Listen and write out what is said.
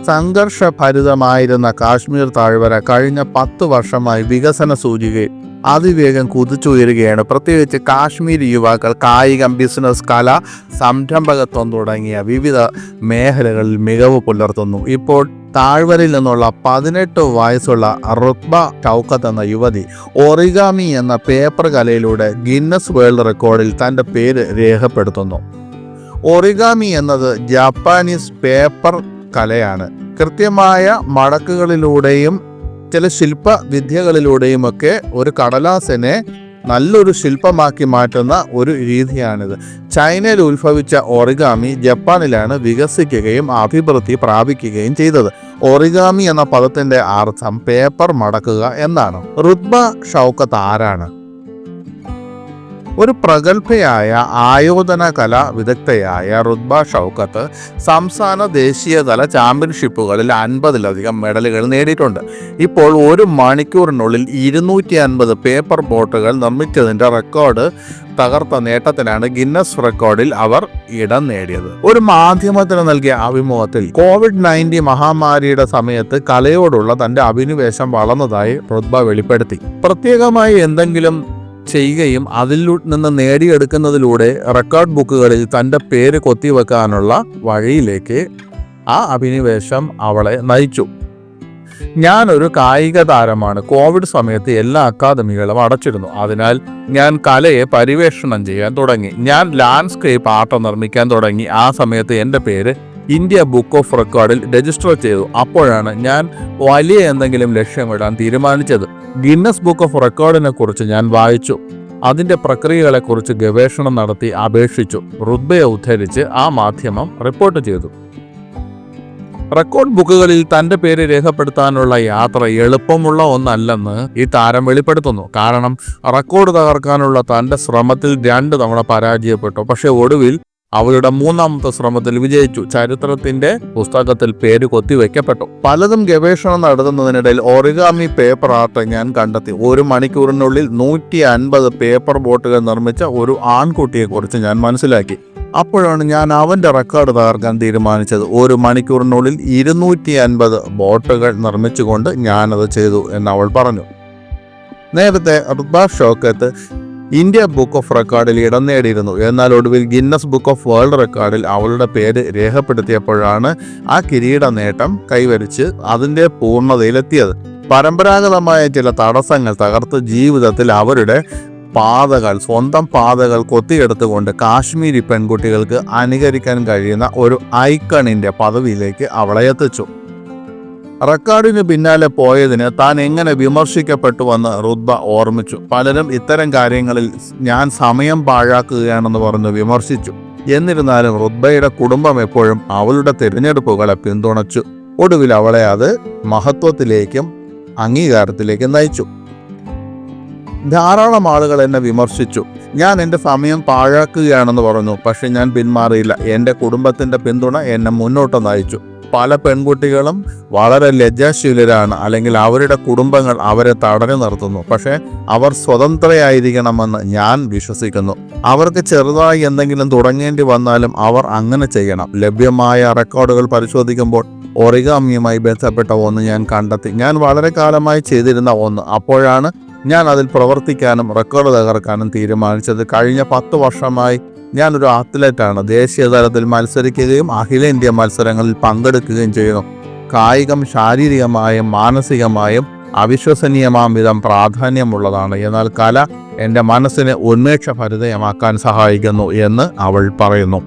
സംഘർഷഭരിതമായിരുന്ന കാശ്മീർ താഴ്വര കഴിഞ്ഞ 10 വർഷമായി വികസന സൂചികയിൽ അതിവേഗം കുതിച്ചുയരുകയാണ്. പ്രത്യേകിച്ച് കാശ്മീരി യുവാക്കൾ കായികം, ബിസിനസ്, കല, സംരംഭകത്വം തുടങ്ങിയ വിവിധ മേഖലകളിൽ മികവ് പുലർത്തുന്നു. ഇപ്പോൾ താഴ്വരയിൽ നിന്നുള്ള 18 വയസ്സുള്ള റുത്ബ ഷൗക്കത്ത് എന്ന യുവതി ഒറിഗാമി എന്ന പേപ്പർ കലയിലൂടെ ഗിന്നസ് വേൾഡ് റെക്കോർഡിൽ തൻ്റെ പേര് രേഖപ്പെടുത്തുന്നു. ഒറിഗാമി എന്നത് ജാപ്പാനീസ് പേപ്പർ കലയാണ്. കൃത്യമായ മടക്കുകളിലൂടെയും ചില ശില്പ വിദ്യകളിലൂടെയുമൊക്കെ ഒരു കടലാസിനെ നല്ലൊരു ശില്പമാക്കി മാറ്റുന്ന ഒരു രീതിയാണിത്. ചൈനയിൽ ഉത്ഭവിച്ച ഒറിഗാമി ജപ്പാനിലാണ് വികസിക്കുകയും അഭിവൃദ്ധി പ്രാപിക്കുകയും ചെയ്തത്. ഒറിഗാമി എന്ന പദത്തിന്റെ അർത്ഥം പേപ്പർ മടക്കുക എന്നാണ്. റുത്ബ ഷൗക്കത്ത് ആരാണ്? ഒരു പ്രഗത്ഭയായ ആയോധന കല വിദഗ്ധയായ റുത്ബ ഷൗക്കത്ത് സംസ്ഥാന ദേശീയതല ചാമ്പ്യൻഷിപ്പുകളിൽ 50ലധികം മെഡലുകൾ നേടിയിട്ടുണ്ട്. ഇപ്പോൾ 1 മണിക്കൂറിനുള്ളിൽ 250 പേപ്പർ ബോട്ടുകൾ നിർമ്മിച്ചതിൻ്റെ റെക്കോർഡ് തകർത്ത നേട്ടത്തിനാണ് ഗിന്നസ് റെക്കോർഡിൽ അവർ ഇടം നേടിയത്. ഒരു മാധ്യമത്തിന് നൽകിയ അഭിമുഖത്തിൽ COVID-19 മഹാമാരിയുടെ സമയത്ത് കലയോടുള്ള തൻ്റെ അഭിനിവേശം വളർന്നതായി റുത്ബ വെളിപ്പെടുത്തി. പ്രത്യേകമായി എന്തെങ്കിലും ചെയ്യുകയും അതിൽ നിന്ന് നേടിയെടുക്കുന്നതിലൂടെ റെക്കോർഡ് ബുക്കുകളിൽ തൻ്റെ പേര് കൊത്തിവെക്കാനുള്ള വഴിയിലേക്ക് ആ അഭിനിവേശം അവളെ നയിച്ചു. ഞാനൊരു കായിക താരമാണ്. കോവിഡ് സമയത്ത് എല്ലാ അക്കാദമികളും അടച്ചിരുന്നു. അതിനാൽ ഞാൻ കലയെ പരിവേഷണം ചെയ്യാൻ തുടങ്ങി. ഞാൻ ലാൻഡ്സ്കേപ്പ് ആർട്ട് നിർമ്മിക്കാൻ തുടങ്ങി. ആ സമയത്ത് എൻ്റെ പേര് ഇന്ത്യ ബുക്ക് ഓഫ് റെക്കോർഡിൽ രജിസ്റ്റർ ചെയ്തു. അപ്പോഴാണ് ഞാൻ വലിയ എന്തെങ്കിലും ലക്ഷ്യമിടാൻ തീരുമാനിച്ചത്. ഗിന്നസ് ബുക്ക് ഓഫ് റെക്കോർഡിനെ കുറിച്ച് ഞാൻ വായിച്ചു. അതിൻ്റെ പ്രക്രിയകളെക്കുറിച്ച് ഗവേഷണം നടത്തി അപേക്ഷിച്ചു. റുത്ബയെ ഉദ്ധരിച്ച് ആ മാധ്യമം റിപ്പോർട്ട് ചെയ്തു. റെക്കോർഡ് ബുക്കുകളിൽ തൻ്റെ പേര് രേഖപ്പെടുത്താനുള്ള യാത്ര എളുപ്പമുള്ള ഒന്നല്ലെന്ന് ഈ താരം വെളിപ്പെടുത്തുന്നു. കാരണം റെക്കോർഡ് തകർക്കാനുള്ള തൻ്റെ ശ്രമത്തിൽ 2 തവണ പരാജയപ്പെട്ടു. പക്ഷേ ഒടുവിൽ അവരുടെ 3ാമത്തെ ശ്രമത്തിൽ വിജയിച്ചു. ചരിത്രത്തിന്റെ പുസ്തകത്തിൽ പേര് കൊത്തിവെക്കപ്പെട്ടു. പലതും ഗവേഷണം നടത്തുന്നതിനിടയിൽ ഒറിഗാമി പേപ്പർ ആർട്ട് ഞാൻ കണ്ടെത്തി. 1 മണിക്കൂറിനുള്ളിൽ 150 പേപ്പർ ബോട്ടുകൾ നിർമ്മിച്ച ഒരു ആൺകുട്ടിയെക്കുറിച്ച് ഞാൻ മനസ്സിലാക്കി. അപ്പോഴാണ് ഞാൻ അവൻ്റെ റെക്കോർഡ് തകർക്കാൻ തീരുമാനിച്ചത്. 1 മണിക്കൂറിനുള്ളിൽ 250 ബോട്ടുകൾ നിർമ്മിച്ചുകൊണ്ട് ഞാനത് ചെയ്തു എന്ന് അവൾ പറഞ്ഞു. നേരത്തെ റുത്ബ ഷൗക്കത്ത് ഇന്ത്യ ബുക്ക് ഓഫ് റെക്കോർഡിൽ ഇടം നേടിയിരുന്നു. എന്നാൽ ഒടുവിൽ ഗിന്നസ് ബുക്ക് ഓഫ് വേൾഡ് റെക്കോർഡിൽ അവളുടെ പേര് രേഖപ്പെടുത്തിയപ്പോഴാണ് ആ കിരീട നേട്ടം കൈവരിച്ച് അതിൻ്റെ പൂർണ്ണതയിലെത്തിയത്. പരമ്പരാഗതമായ ചില തടസ്സങ്ങൾ തകർത്ത് ജീവിതത്തിൽ അവരുടെ സ്വന്തം പാതകൾ കൊത്തിയെടുത്തുകൊണ്ട് കാശ്മീരി പെൺകുട്ടികൾക്ക് അനുകരിക്കാൻ കഴിയുന്ന ഒരു ഐക്കണിൻ്റെ പദവിയിലേക്ക് അവളെ എത്തിച്ചു. റെക്കോർഡിന് പിന്നാലെ പോയതിന് താൻ എങ്ങനെ വിമർശിക്കപ്പെട്ടുവെന്ന് റുത്ബ ഓർമ്മിച്ചു. പലരും ഇത്തരം കാര്യങ്ങളിൽ ഞാൻ സമയം പാഴാക്കുകയാണെന്ന് പറഞ്ഞ് വിമർശിച്ചു. എന്നിരുന്നാലും റുത്ബയുടെ കുടുംബം എപ്പോഴും അവളുടെ തിരഞ്ഞെടുപ്പുകളെ പിന്തുണച്ചു. ഒടുവിൽ അവളെ അത് മഹത്വത്തിലേക്കും അംഗീകാരത്തിലേക്കും നയിച്ചു. ധാരാളം ആളുകൾ എന്നെ വിമർശിച്ചു. ഞാൻ എൻ്റെ സമയം പാഴാക്കുകയാണെന്ന് പറഞ്ഞു. പക്ഷെ ഞാൻ പിന്മാറിയില്ല. എൻ്റെ കുടുംബത്തിൻ്റെ പിന്തുണ എന്നെ മുന്നോട്ട് നയിച്ചു. പല പെൺകുട്ടികളും വളരെ ലജ്ജാശീലരാണ്, അല്ലെങ്കിൽ അവരുടെ കുടുംബങ്ങൾ അവരെ തടഞ്ഞു നിർത്തുന്നു. പക്ഷേ അവർ സ്വതന്ത്രയായിരിക്കണമെന്ന് ഞാൻ വിശ്വസിക്കുന്നു. അവർക്ക് ചെറുതായി എന്തെങ്കിലും തുടങ്ങേണ്ടി വന്നാലും അവർ അങ്ങനെ ചെയ്യണം. ലഭ്യമായ റെക്കോർഡുകൾ പരിശോധിക്കുമ്പോൾ ഒറിഗാമിയുമായി ബന്ധപ്പെട്ട ഒന്ന് ഞാൻ കണ്ടെത്തി. ഞാൻ വളരെ കാലമായി ചെയ്തിരുന്ന ഒന്ന്. അപ്പോഴാണ് ഞാൻ അതിൽ പ്രവർത്തിക്കാനും റെക്കോർഡ് തകർക്കാനും തീരുമാനിച്ചത്. കഴിഞ്ഞ 10 വർഷമായി ഞാനൊരു അത്ലറ്റാണ്. ദേശീയ തലത്തിൽ മത്സരിക്കുകയും അഖിലേന്ത്യാ മത്സരങ്ങളിൽ പങ്കെടുക്കുകയും ചെയ്യുന്നു. കായികം ശാരീരികമായും മാനസികമായും അവിശ്വസനീയമാം വിധം പ്രാധാന്യമുള്ളതാണ്. എന്നാൽ കല എൻ്റെ മനസ്സിനെ ഉന്മേഷഭരിതമാക്കാൻ സഹായിക്കുന്നു എന്ന് അവൾ പറയുന്നു.